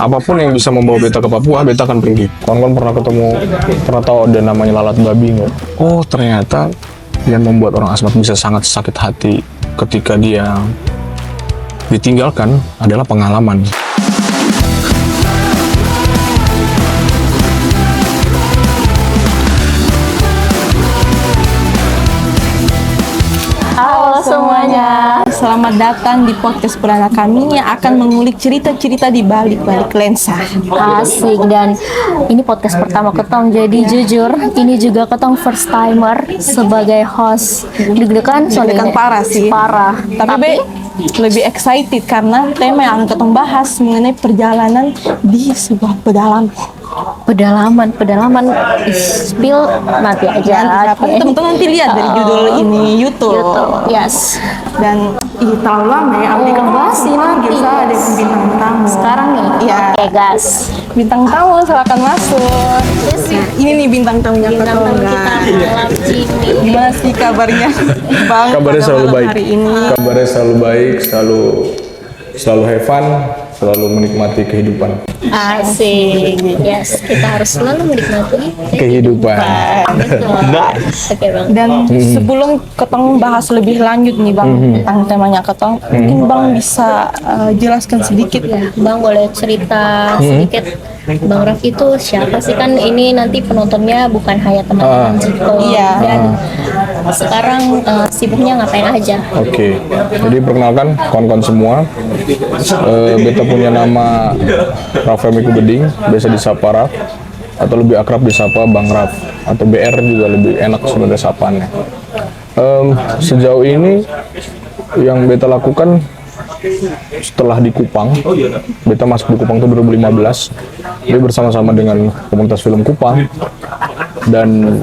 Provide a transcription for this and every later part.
Apapun yang bisa membawa beta ke Papua, beta akan pergi. Kawan-kawan pernah tahu ada namanya lalat babi nggak? Oh, ternyata yang membuat orang asmat bisa sangat sakit hati ketika dia ditinggalkan adalah pengalaman. Halo semuanya, selamat datang di podcast perdana kami yang akan mengulik cerita-cerita di balik-balik lensa. Asik, dan ini podcast pertama Ketong, jadi jujur ini juga Ketong first timer sebagai host. Deg-degan soalnya Deg-degan parah sih. Parah. Tapi Be, lebih excited karena tema yang akan Ketong bahas mengenai perjalanan di sebuah pedalaman. Spill nanti aja. Oke. Teman-teman nanti lihat dari judul ini YouTube. Yes. Dan terlalu lama ya, Abdi kan Masih nanti. biasa ada bintang tamu. Sekarang nih. Iya. Oke, guys. Bintang tamu silakan masuk. Ini nih bintang tamunya Bintang tamu Ketong. kita malam ini. Gimana sih kabarnya, Bang? Kabarnya pada selalu malam baik. Hari ini. Kabarnya selalu baik, selalu have fun, selalu menikmati kehidupan. Asik. Yes, kita harus selalu menikmati Kehidupan. Betul. Oke, Bang. Dan sebelum Ketong bahas lebih lanjut nih Bang tentang temanya Ketong, mungkin Bang bisa jelaskan sedikit ya. Bang boleh cerita sedikit, Bang Raffi itu siapa sih? Kan ini nanti penontonnya bukan hanya teman-teman Jiko. Iya. Dan sekarang sibuknya ngapain aja? Oke, jadi perkenalkan kawan-kawan semua, beta punya nama Rafael Miku Beding, biasa disapa Raf, atau lebih akrab disapa Bang Raf, atau BR juga lebih enak sebenarnya sapaannya. Sejauh ini yang beta lakukan setelah di Kupang, beta masuk di Kupang itu 2015, jadi bersama-sama dengan komunitas film Kupang dan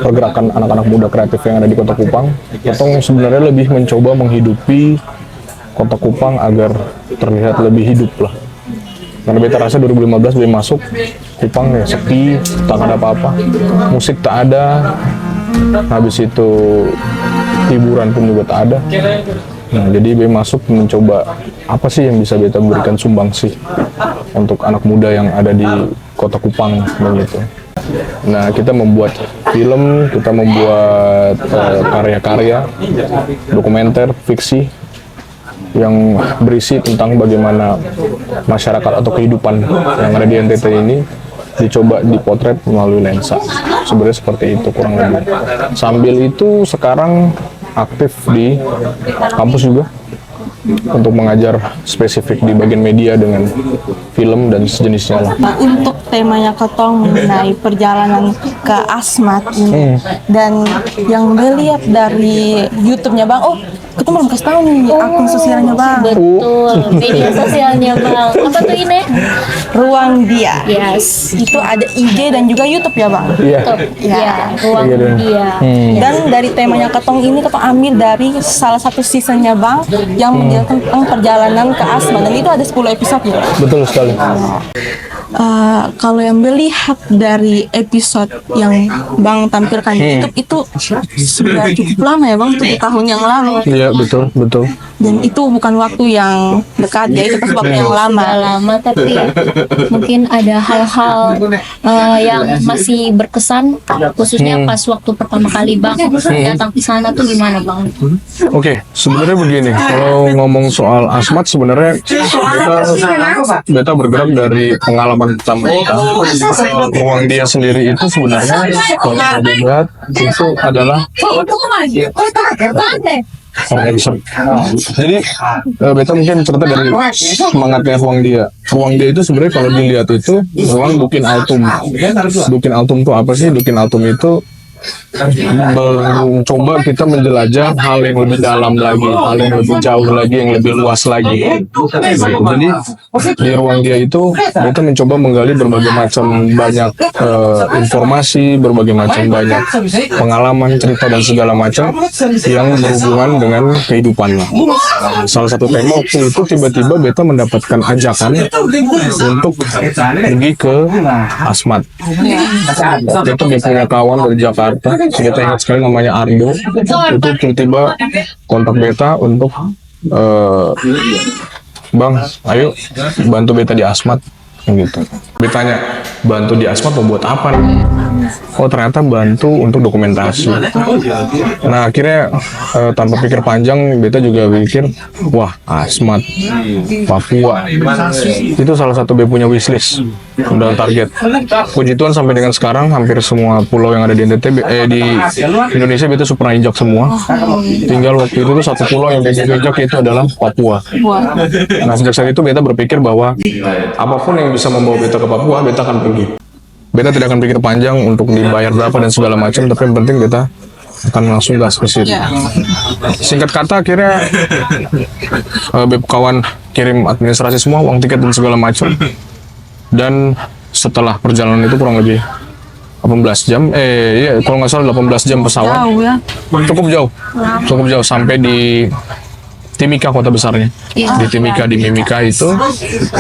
pergerakan anak-anak muda kreatif yang ada di Kota Kupang. Ketong sebenarnya lebih mencoba menghidupi Kota Kupang agar terlihat lebih hidup lah. Karena beta rasa 2015 beta masuk Kupang ya sepi, tak ada apa-apa, musik tak ada, habis itu hiburan pun juga tak ada. Nah, jadi beta masuk mencoba apa sih yang bisa beta berikan sumbangsi untuk anak muda yang ada di Kota Kupang begitu. Nah, kita membuat film, kita membuat karya-karya, dokumenter, fiksi yang berisi tentang bagaimana masyarakat atau kehidupan yang ada di NTT ini dicoba dipotret melalui lensa. Sebenarnya seperti itu kurang lebih. Sambil itu sekarang aktif di kampus juga untuk mengajar spesifik di bagian media dengan film dan sejenisnya lah. Nah, untuk temanya Ketong mengenai perjalanan ke Asmat ini dan yang melihat dari YouTube-nya Bang, Ketong belum kasih tahu nih akun sosialnya Bang. Betul, media sosialnya Bang. Apa tuh ini? Ruang Dia. Yes. Itu ada IG dan juga YouTube ya Bang. Iya. Ya, ruang Iya dong. dia. Dan dari temanya Ketong ini Ketong ambil dari salah satu seasonnya Bang yang menjelaskan tentang perjalanan ke Asmat dan itu ada 10 episode ya. Betul sekali. Kalau yang melihat dari episode yang Bang tampilkan di YouTube itu sudah cukup lama ya Bang, 7 tahun yang lalu. Iya, betul. Dan itu bukan waktu yang dekat ya, itu pas waktu yang lama. Udah lama, tapi mungkin ada hal-hal yang masih berkesan, khususnya pas waktu pertama kali Bang datang ke sana tuh gimana Bang? Oke, sebenarnya begini, kalau ngomong soal Asmat sebenarnya beta bergerak dari pengalaman pertama kita. Ruang Dia sendiri itu sebenarnya kalau kita lihat itu adalah jadi beta mungkin cerita dari semangatnya Ruang Dia. Ruang Dia itu sebenarnya kalau dilihat itu ruang Dukin Altum. Dukin Altum itu apa sih? Dukin Altum itu mencoba kita menjelajah hal yang lebih dalam lagi, hal yang lebih jauh lagi, yang lebih luas lagi. Jadi di Ruang Dia itu kita mencoba menggali berbagai macam banyak informasi, berbagai macam banyak pengalaman, cerita dan segala macam yang berhubungan dengan kehidupan lah. Salah satu tema waktu itu tiba-tiba beta mendapatkan ajakan untuk pergi ke Asmat. Beta punya kawan dari Jakarta, kita ingat sekali namanya Ardo, itu tiba-tiba kontak beta untuk Bang, ayo bantu beta di Asmat gitu. Betanya, bantu di Asmat mau buat apa nih? Oh ternyata bantu untuk dokumentasi. Nah akhirnya tanpa pikir panjang beta juga pikir, wah Asmat, Papua itu salah satu beta punya wishlist dalam target. Puji Tuhan sampai dengan sekarang hampir semua pulau yang ada di NTT di Indonesia beta sudah pernah injak semua. Tinggal waktu itu tuh satu pulau yang beta injak itu adalah Papua. Nah sejak saat itu beta berpikir bahwa apapun yang bisa membawa beta ke Papua, beta akan pergi. Beta tidak akan pikir panjang untuk dibayar berapa dan segala macam, tapi yang penting beta akan langsung gas ke situ. Singkat kata akhirnya beb kawan kirim administrasi semua, uang tiket dan segala macam. Dan setelah perjalanan itu kurang lebih 18 jam, iya kalau nggak salah 18 jam pesawat. Jauh ya. Cukup jauh sampai di Timika kota besarnya. Di Timika, di Mimika itu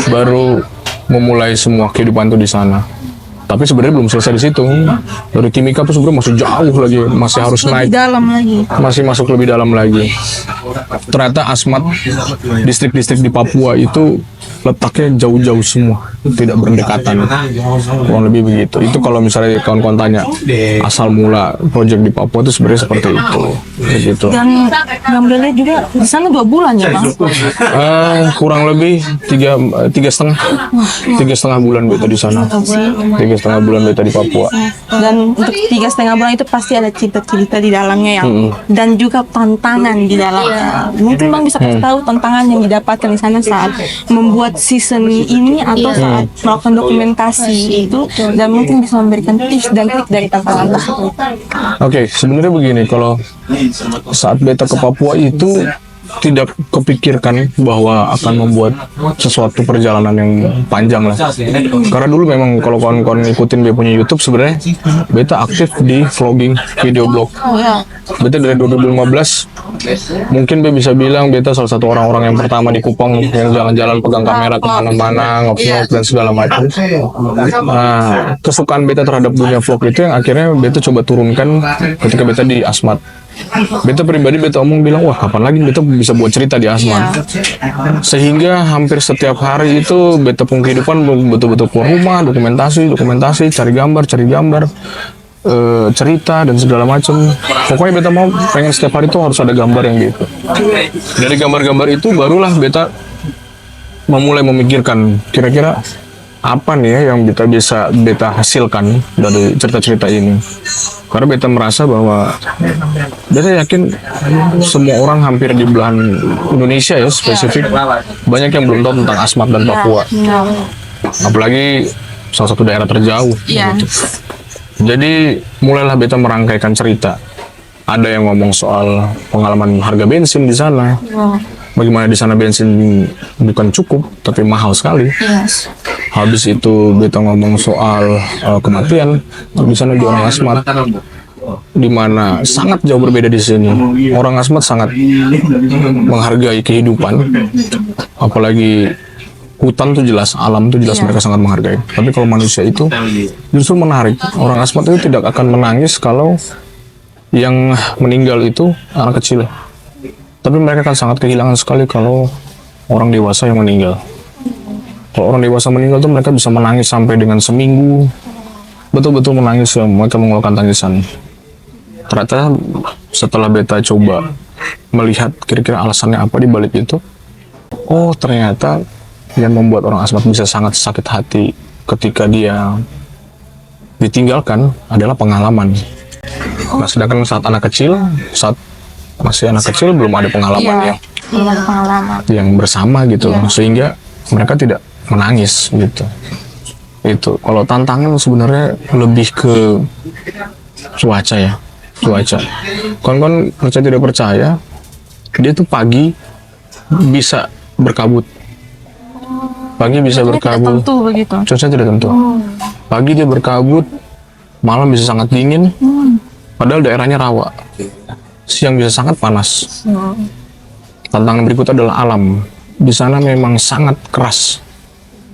baru memulai semua kehidupan tuh di sana. Tapi sebenarnya belum selesai di situ. Dari Timika tuh sebenarnya masih jauh lagi, masih harus naik. Dalam lagi. Masih masuk lebih dalam lagi. Ternyata Asmat, distrik-distrik di Papua itu letaknya jauh-jauh semua, tidak berdekatan. Kurang lebih begitu. Itu kalau misalnya kawan-kawan tanya asal mula proyek di Papua itu sebenarnya seperti itu. Gitu. Dan gambarnya juga di sana 2 bulan ya bang? Kurang lebih tiga setengah bulan beta di sana. 3,5 bulan beta di Papua. Dan untuk 3,5 bulan itu pasti ada cerita-cerita di dalamnya yang dan juga tantangan di dalamnya. Mungkin bang bisa kasih tahu tantangan yang didapatkan di sana saat membuat season ini atau saat melakukan dokumentasi itu, dan mungkin bisa memberikan tips dan trik dari tantangan tersebut. Oke, sebenarnya begini, kalau saat beta ke Papua itu tidak kepikirkan bahwa akan membuat sesuatu perjalanan yang panjang lah. Karena dulu memang kalau kawan-kawan ikutin beta punya YouTube, sebenarnya beta aktif di vlogging, video blog. Beta dari 2015, mungkin beta bisa bilang beta salah satu orang-orang yang pertama di Kupang yang jalan-jalan pegang kamera kemana-mana, ngop-ngop dan segala macam. Nah, kesukaan beta terhadap dunia vlog itu yang akhirnya beta coba turunkan ketika beta di Asmat. Beta pribadi beta omong bilang, wah kapan lagi beta bisa buat cerita di Asmat. Sehingga hampir setiap hari itu beta punya kehidupan betul-betul keluar rumah, dokumentasi, cari gambar, cerita dan segala macam. Pokoknya beta mau pengen setiap hari itu harus ada gambar yang gitu. Dari gambar-gambar itu barulah beta memulai memikirkan kira-kira apa nih ya yang bisa beta hasilkan dari cerita-cerita ini. Karena beta merasa bahwa beta yakin semua orang hampir di belahan Indonesia ya spesifik banyak yang belum tahu tentang Asmat dan Papua. Apalagi salah satu daerah terjauh. Gitu. Jadi mulailah beta merangkaikan cerita. Ada yang ngomong soal pengalaman harga bensin di sana. Bagaimana di sana bensin bukan cukup tapi mahal sekali. Habis itu beta ngomong soal kematian di sana di orang Asmat, di mana sangat jauh berbeda di sini. Orang Asmat sangat menghargai kehidupan, apalagi hutan tuh jelas, alam tuh jelas mereka sangat menghargai. Tapi kalau manusia itu justru menarik. Orang Asmat itu tidak akan menangis kalau yang meninggal itu anak kecil. Tapi mereka kan sangat kehilangan sekali kalau orang dewasa yang meninggal. Kalau orang dewasa meninggal tuh mereka bisa menangis sampai dengan seminggu. Betul-betul menangis, mereka mengeluarkan tangisan. Ternyata setelah beta coba melihat kira-kira alasannya apa di balik itu, oh ternyata yang membuat orang Asmat bisa sangat sakit hati ketika dia ditinggalkan adalah pengalaman. Nah, sedangkan saat anak kecil, saat masih anak kecil belum ada pengalaman yang bersama gitu, sehingga mereka tidak menangis gitu. Itu kalau tantangan sebenarnya lebih ke cuaca ya, cuaca. Kawan-kawan percaya tidak percaya, dia tuh pagi bisa berkabut, pagi bisa berkabut, cuaca tidak tentu. Pagi dia berkabut, malam bisa sangat dingin, padahal daerahnya rawa. Siang bisa sangat panas. Tantangan berikutnya adalah alam. Di sana memang sangat keras.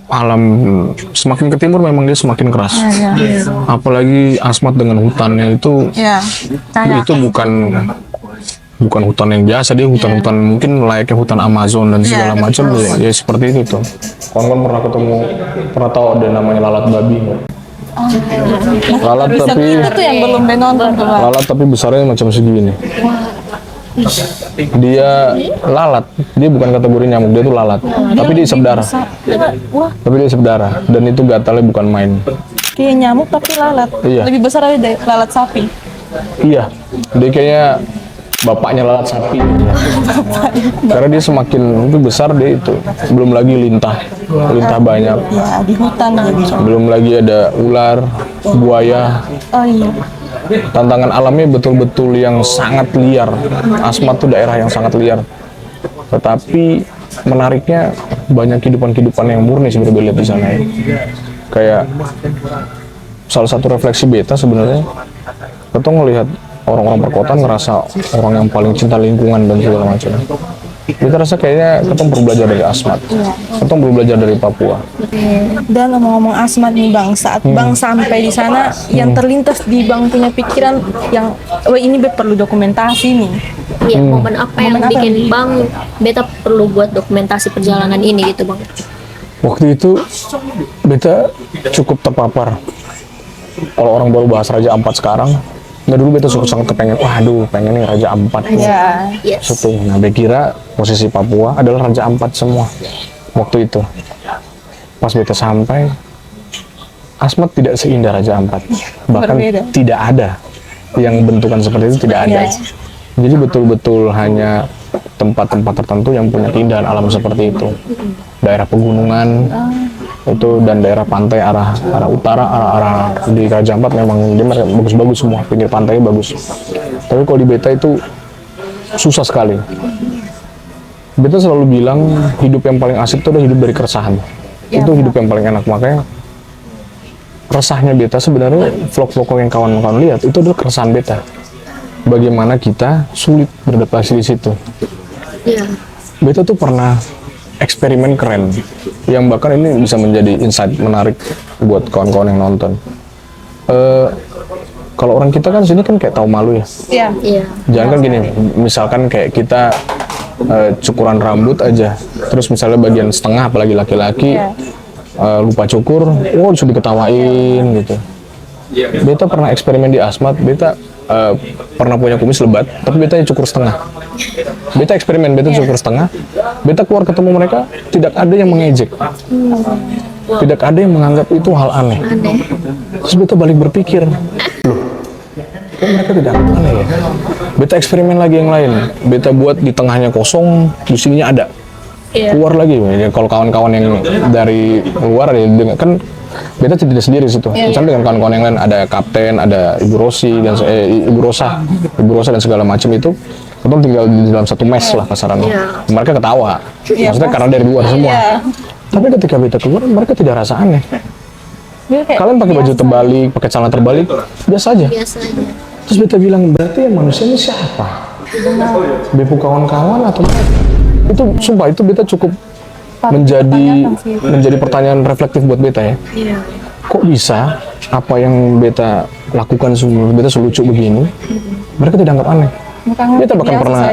Alam semakin ke timur memang dia semakin keras. Apalagi Asmat dengan hutannya itu bukan hutan yang biasa, dia hutan-hutan mungkin layaknya hutan Amazon dan segala macam ya, seperti itu tuh. Kawan-kawan pernah tahu ada namanya lalat babi nggak? Lalat tapi Itu yang belum nonton tuh. lalat tapi besarnya macam segini. Dia lalat, dia bukan kategori nyamuk, dia tuh lalat. Tapi dia isap darah. Wah, Tapi dia isap darah dan itu gatalnya bukan main. kayak nyamuk tapi lalat. Iya. Lebih besar dari lalat sapi. Iya, dia kayaknya bapaknya lalat sapi. Karena dia semakin itu besar dia itu. Belum lagi lintah banyak. Ya, di hutan gitu. Belum lagi ada ular, buaya. Oh iya. Tantangan alamnya betul-betul yang sangat liar. Asmat tuh daerah yang sangat liar. Tetapi menariknya banyak kehidupan-kehidupan yang murni sebenarnya lihat di sana ya. Kayak salah satu refleksi beta sebenarnya, kita ngelihat orang-orang perkotaan ngerasa orang yang paling cinta lingkungan dan segala macam. Kita rasa kayaknya kita perlu belajar dari Asmat, kita perlu belajar dari Papua. Dan ngomong-ngomong Asmat nih Bang, saat Bang sampai di sana, yang terlintas di Bang punya pikiran yang, wah ini perlu dokumentasi nih. Iya, momen apa yang Momen apa? bikin Bang beta perlu buat dokumentasi perjalanan ini gitu Bang? Waktu itu beta cukup terpapar. Kalau orang baru bahas Raja Ampat sekarang, nah dulu beta suka sangat kepengen, waduh pengen nih Raja Ampat nih. Ya. Yes. Syuting. Nah, beta kira posisi Papua adalah Raja Ampat semua waktu itu. Pas beta sampai, Asmat tidak seindah Raja Ampat. Bahkan Berbeda. tidak ada yang bentukan seperti itu, tidak ada. Jadi betul-betul hanya tempat-tempat tertentu yang punya keindahan alam seperti itu. Daerah pegunungan itu dan daerah pantai arah utara, arah di Raja Ampat memang dia bagus-bagus semua, pinggir pantainya bagus. Tapi kalau di beta itu susah sekali. Beta selalu bilang hidup yang paling asik itu adalah hidup dari keresahan. Itu hidup yang paling enak, makanya resahnya beta sebenarnya vlog-vlog yang kawan-kawan lihat itu adalah keresahan beta. Bagaimana kita sulit beradaptasi di situ. Iya. Beta tuh pernah eksperimen keren, yang bahkan ini bisa menjadi insight menarik buat kawan-kawan yang nonton. Kalau orang kita kan sini kan kayak tahu malu ya. Iya. Iya. Jangan kan gini, misalkan kayak kita cukuran rambut aja, terus misalnya bagian setengah apalagi laki-laki lupa cukur, oh sudah diketawain gitu. Beta pernah eksperimen di Asmat, beta pernah punya kumis lebat, tapi beta cukur setengah. Beta eksperimen, beta cukur setengah. Beta keluar ketemu mereka, tidak ada yang mengejek, tidak ada yang menganggap itu hal aneh. Terus beta balik berpikir, loh, kok mereka tidak aneh ya? Beta eksperimen lagi yang lain, beta buat di tengahnya kosong, di sininya ada. Keluar lagi, ya, kalau kawan-kawan yang dari luar ya, kan beta tidak sendiri situ. Misalnya dengan kawan-kawan yang lain, ada Kapten, ada Ibu Rosi dan Ibu Rosa dan segala macam itu, kita tinggal di dalam satu mes lah kasarannya. Mereka ketawa, maksudnya karena dari luar semua. Tapi ketika beta keluar, mereka tidak rasa aneh. Kalian pakai baju terbalik, pakai celana terbalik, biasa aja. Biasa aja. Terus beta bilang, berarti yang manusia ini siapa? Bepu kawan-kawan atau itu sumpah itu beta cukup menjadi pertanyaan reflektif buat beta ya. Iya. Kok bisa apa yang beta lakukan semua beta selucu begini, mereka tidak anggap aneh. Beta bahkan pernah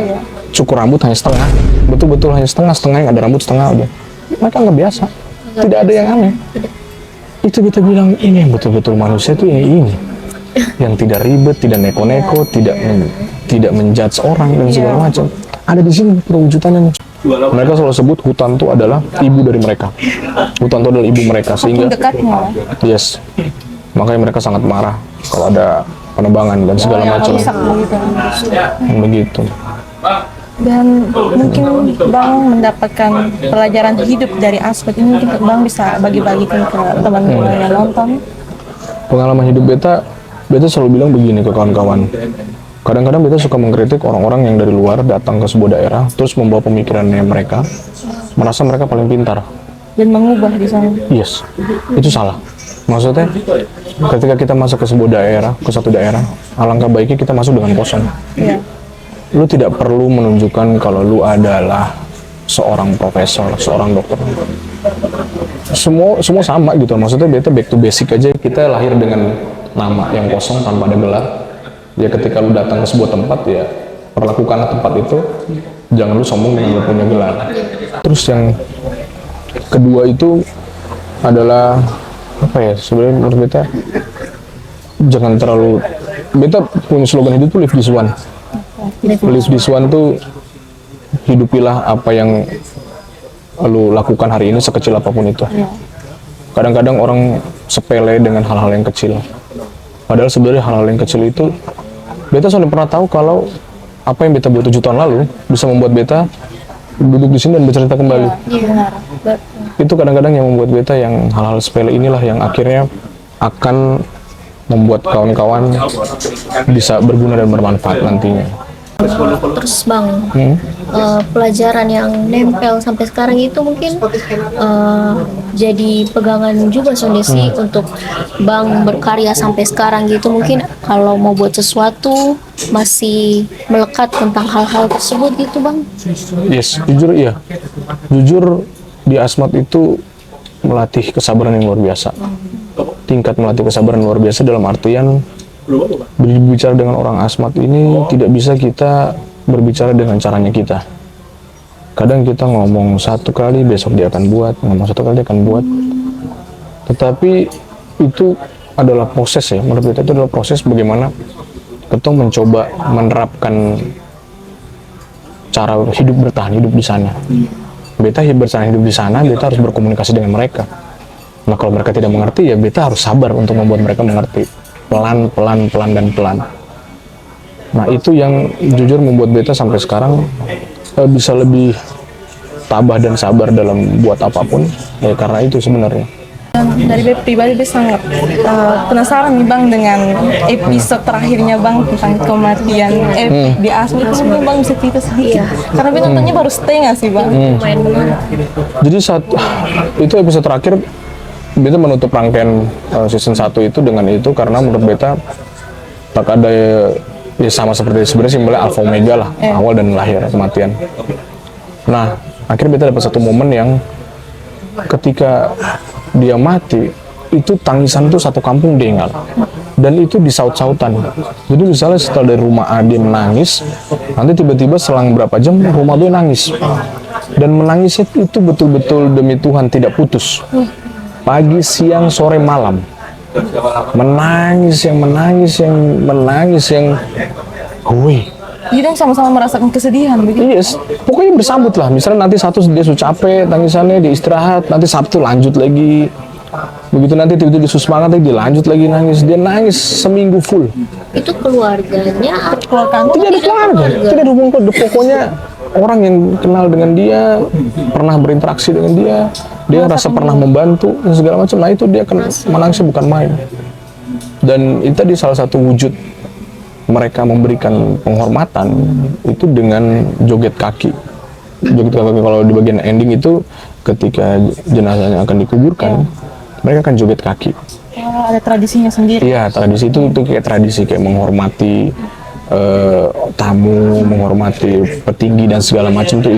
cukur rambut hanya setengah, betul-betul hanya setengah yang ada rambut setengah udah. Mereka anggap biasa, tidak ada yang aneh. Itu beta bilang ini yang betul-betul manusia itu ini yang tidak ribet, tidak neko-neko, tidak menjudge orang dan segala macam. Ada di sini perwujudannya. Mereka selalu sebut hutan itu adalah ibu dari mereka. Hutan itu adalah ibu mereka sehingga Dekatnya. yes. Makanya mereka sangat marah kalau ada penebangan dan segala macam. Begitu. Dan mungkin Bang mendapatkan pelajaran hidup dari Asmat ini, mungkin Bang bisa bagi-bagikan ke teman-teman yang nonton. Pengalaman hidup beta selalu bilang begini ke kawan-kawan. Kadang-kadang beta suka mengkritik orang-orang yang dari luar datang ke sebuah daerah, terus membawa pemikirannya mereka, merasa mereka paling pintar. Dan mengubah di sana. Yes, itu salah. Maksudnya, ketika kita masuk ke sebuah daerah, ke satu daerah, alangkah baiknya kita masuk dengan kosong. Lu tidak perlu menunjukkan kalau lu adalah seorang profesor, seorang dokter. Semua sama gitu. Maksudnya beta back to basic aja, kita lahir dengan nama yang kosong tanpa ada gelar. Ya ketika lu datang ke sebuah tempat ya perlakukan tempat itu, jangan lu sombong dengan lu punya gelar. Terus yang kedua itu adalah apa ya, sebenarnya menurut beta jangan terlalu, beta punya slogan hidup tuh live this one. Live this one tuh hidupilah apa yang lu lakukan hari ini sekecil apapun itu. Kadang-kadang orang sepele dengan hal-hal yang kecil, padahal sebenarnya hal-hal yang kecil itu beta sudah pernah tahu kalau apa yang beta buat 7 tahun lalu bisa membuat beta duduk di sini dan bercerita kembali. Itu kadang-kadang yang membuat beta yang hal-hal sepele inilah yang akhirnya akan membuat kawan-kawan bisa berguna dan bermanfaat nantinya. Terus Bang, pelajaran yang nempel sampai sekarang itu mungkin jadi pegangan juga Sondesi untuk Bang berkarya sampai sekarang gitu. Mungkin kalau mau buat sesuatu masih melekat tentang hal-hal tersebut gitu Bang. Yes, jujur iya. Jujur di Asmat itu melatih kesabaran yang luar biasa. Tingkat melatih kesabaran luar biasa dalam artian berbicara dengan orang Asmat ini tidak bisa kita berbicara dengan caranya kita. Kadang kita ngomong satu kali, besok dia akan buat, ngomong satu kali dia akan buat. Tetapi itu adalah proses ya, menurut kita itu adalah proses bagaimana kita mencoba menerapkan cara hidup bertahan hidup di sana. Beta bertahan hidup di sana, beta harus berkomunikasi dengan mereka. Nah kalau mereka tidak mengerti ya beta harus sabar untuk membuat mereka mengerti. Pelan, dan pelan. Nah itu yang jujur membuat beta sampai sekarang bisa lebih tabah dan sabar dalam buat apapun, ya karena itu sebenarnya. Dari beta pribadi beta sangat penasaran nih Bang dengan episode terakhirnya Bang tentang kematian di Asmat. Itu mungkin Bang bisa cerita sedikit, karena beta nontonnya baru setengah sih Bang. Jadi saat itu episode terakhir beta menutup rangkaian season 1 itu dengan itu karena menurut beta tak ada ya sama seperti sebenarnya simbolnya alpha omega lah, awal dan lahir kematian. Nah akhirnya beta dapat satu momen yang ketika dia mati itu tangisan tuh satu kampung dengar dan itu disaut-sautan. Jadi misalnya setelah dari rumah A dia menangis, nanti tiba-tiba selang berapa jam rumah B nangis, dan menangisnya itu betul-betul demi Tuhan tidak putus. Pagi, siang, sore, malam, menangis yang wih. Jadi sama-sama merasakan kesedihan begitu. Yes, pokoknya bersambut lah. Misalnya nanti satu dia sudah capek tangisannya, dia istirahat, nanti Sabtu lanjut lagi. Begitu nanti tiba-tiba dia semangat lagi, dia lanjut lagi nangis. Dia nangis seminggu full. Itu keluarganya Tidak ada keluarga, tidak ada hubungan. Pokoknya orang yang kenal dengan dia, pernah berinteraksi dengan dia rasa pernah membantu dan segala macam. Nah itu dia akan menangisnya bukan main. Dan itu tadi salah satu wujud mereka memberikan penghormatan itu dengan joget kaki. Joget kaki kalau di bagian ending itu ketika jenazahnya akan dikuburkan, mereka akan joget kaki. Ada tradisinya sendiri. Iya, tradisi itu kayak tradisi kayak menghormati tamu, menghormati petinggi dan segala macam itu.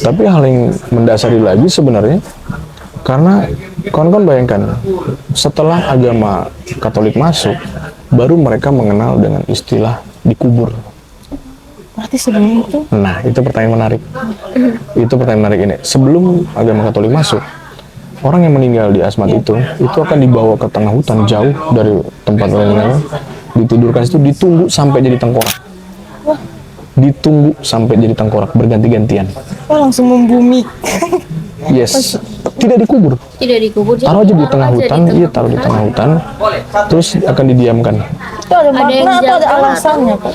Tapi hal yang mendasari lagi sebenarnya karena kawan-kawan bayangkan setelah agama Katolik masuk, baru mereka mengenal dengan istilah dikubur. Berarti sebelum itu? Nah, itu pertanyaan menarik. Itu pertanyaan menarik ini. Sebelum agama Katolik masuk, orang yang meninggal di Asmat itu akan dibawa ke tengah hutan jauh dari tempat lainnya, ditidurkan situ, ditunggu sampai jadi tengkorak. Ditunggu sampai jadi tengkorak berganti-gantian. Oh, langsung membumi. Yes, tidak dikubur. tidak dikubur, Taruh aja di tengah hutan, iya taruh di tengah hutan, terus akan didiamkan. Itu ada makna yang atau ada jaga alasannya Pak?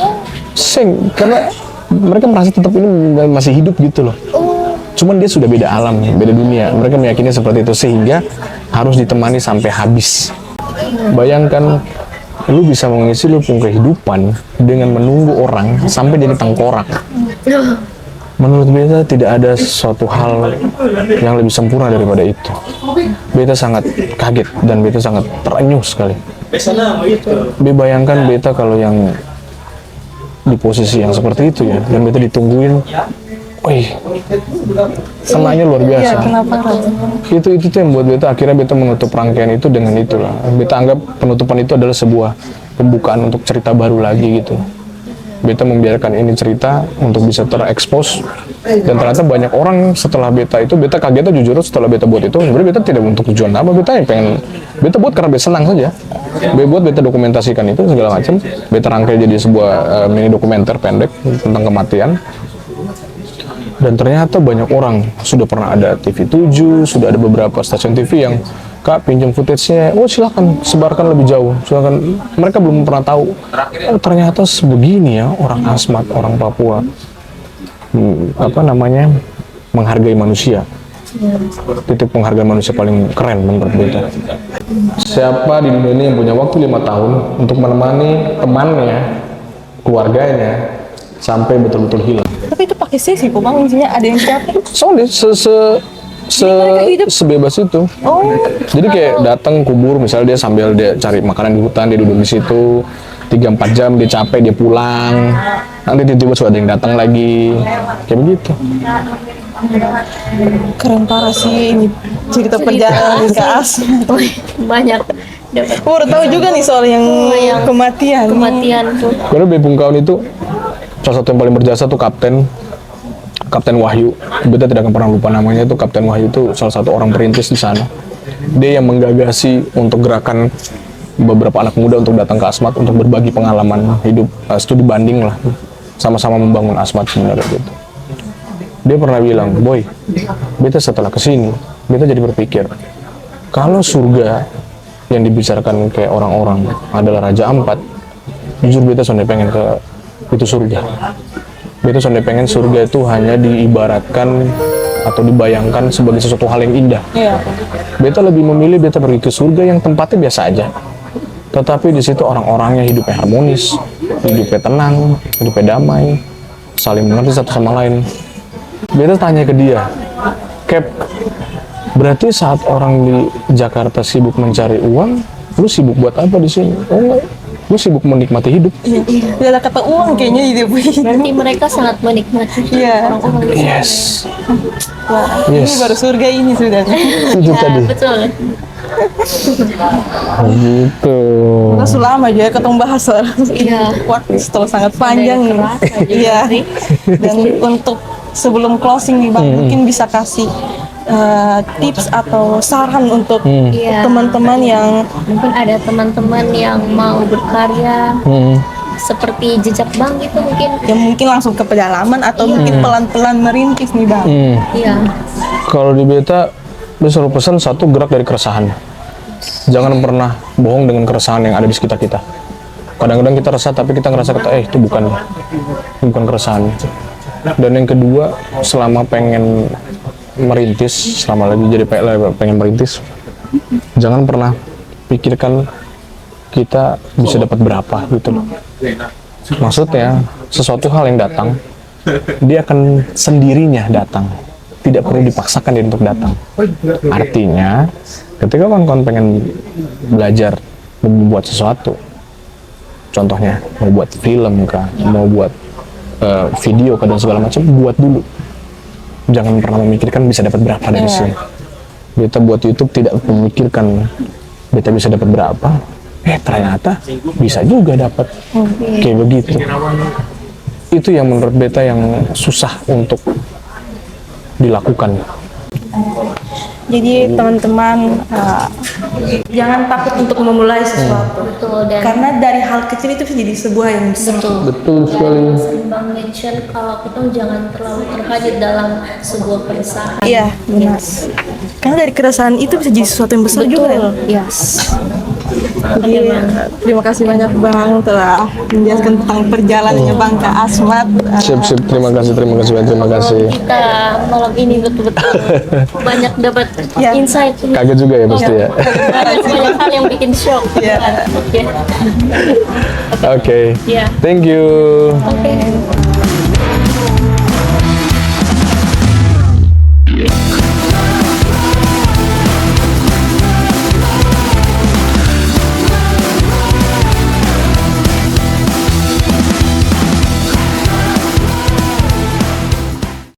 Karena mereka merasa tetap ini masih hidup gitu loh. Cuman dia sudah beda alam, beda dunia. Mereka meyakini seperti itu sehingga harus ditemani sampai habis. Bayangkan lu bisa mengisi lu punya kehidupan dengan menunggu orang sampai jadi tengkorak. Menurut beta tidak ada suatu hal yang lebih sempurna daripada itu. Beta sangat kaget dan beta sangat terenyuh sekali. Bayangkan beta kalau yang di posisi yang seperti itu ya, dan beta ditungguin, wih, senangnya luar biasa. Iya, kenapa? Itu yang buat beta akhirnya beta menutup rangkaian itu dengan itulah. Beta anggap penutupan itu adalah sebuah pembukaan untuk cerita baru lagi gitu. Beta membiarkan ini cerita untuk bisa terekspos, dan ternyata banyak orang setelah beta kaget jujur setelah beta buat itu. Sebenarnya beta tidak untuk tujuan apa, beta yang pengen beta buat karena beta senang saja. Beta dokumentasikan itu segala macam, beta rangkai jadi sebuah mini dokumenter pendek tentang kematian. Dan ternyata banyak orang sudah pernah ada TV 7, sudah ada beberapa stasiun TV yang, Kak, pinjam footage-nya, oh silakan sebarkan lebih jauh, silakan. Mereka belum pernah tahu, oh ternyata sebegini ya orang Asmat, orang Papua, menghargai manusia. Titik penghargaan manusia paling keren menurut beta. Siapa di dunia ini yang punya waktu 5 tahun untuk menemani temannya, keluarganya, sampai betul-betul hilang? Tapi itu pakai sesi kok bang, misalnya ada yang capek. Soalnya sebebas itu. Oh. Jadi kayak datang kubur, misalnya dia sambil dia cari makanan di hutan, dia duduk di situ 3-4 jam, dia capek, dia pulang. Nanti tiba-tiba sudah ada yang datang lagi, kayak begitu. Keren parah sih ini cerita perjalanan ke Asmat. Banyak dapat Baru tahu juga nih soal yang kematian. tuh. Karena Bepung Kaun itu salah satu yang paling berjasa tuh Kapten Wahyu. Beta tidak akan pernah lupa namanya, itu Kapten Wahyu itu salah satu orang perintis di sana. Dia yang menggagasi untuk gerakan beberapa anak muda untuk datang ke Asmat untuk berbagi pengalaman hidup, studi banding lah, sama-sama membangun Asmat sebenarnya gitu. Dia pernah bilang, boy, beta setelah kesini, beta jadi berpikir, kalau surga yang dibicarakan kayak orang-orang adalah Raja Ampat, jujur beta sonde pengen ke itu surga. Beta sonde pengen surga itu hanya diibaratkan atau dibayangkan sebagai sesuatu hal yang indah. Iya. Beta lebih memilih beta pergi ke surga yang tempatnya biasa aja, tetapi di situ orang-orangnya hidupnya harmonis, hidupnya tenang, hidupnya damai, saling mengerti satu sama lain. Beta tanya ke dia, Cap, berarti saat orang di Jakarta sibuk mencari uang, lu sibuk buat apa di sini? Oh enggak, lu sibuk menikmati hidup. Iya. Tidak ada kata uang kayaknya di hidup ini. Berarti mereka sangat menikmati Iya. orang-orang. Yes. Wah, Yes. ini baru surga ini sudah. Itu Ya, tadi. betul. Gitu. Kita sudah lama juga ketemu bahas soal. Iya. Waktu setelah sangat panjang nih. Iya. Dan untuk sebelum closing nih bang, mungkin bisa kasih tips atau saran untuk Iya. teman-teman yang Mungkin ada teman-teman yang mau berkarya seperti jejak bang gitu mungkin. mungkin langsung ke pedalaman atau mungkin pelan-pelan merintis nih bang. Iya. Kalau di beta, bisa selalu pesan satu, gerak dari keresahan. Jangan pernah bohong dengan keresahan yang ada di sekitar kita. Kadang-kadang kita resah, tapi kita ngerasa itu bukan keresahan. Dan yang kedua, selama pengen merintis, selama lagi jadi pengen merintis, jangan pernah pikirkan kita bisa dapat berapa gitu loh. Maksudnya, sesuatu hal yang datang, dia akan sendirinya datang. Tidak perlu dipaksakan dia untuk datang. Artinya, ketika kawan-kawan pengen belajar membuat sesuatu, contohnya mau buat film kah, mau buat video kah dan segala macam, buat dulu. Jangan pernah memikirkan bisa dapat berapa dari sini. Beta buat YouTube tidak memikirkan beta bisa dapat berapa. Ternyata bisa juga dapat. Kayak begitu. Itu yang menurut beta yang susah untuk dilakukan. Jadi teman-teman jangan takut untuk memulai sesuatu. Betul, dan Karena dari hal kecil itu bisa jadi sebuah yang besar. Betul sekali. Bang mention kalau kita jangan terlalu terhanyut dalam sebuah keresahan. Iya, benar. Karena dari keresahan itu bisa jadi sesuatu yang besar juga. Ya? Yes. Jadi, terima kasih banyak Bang telah menjelaskan tentang perjalanannya Bang ke Asmat. Sip, terima kasih banyak, terima kasih. Kita malam ini betul-betul banyak dapat Ya. insight. Kaget juga ya pasti ya. Banyak hal yang bikin shock. Ya. Oke. Oke. Ya. Thank you. Oke.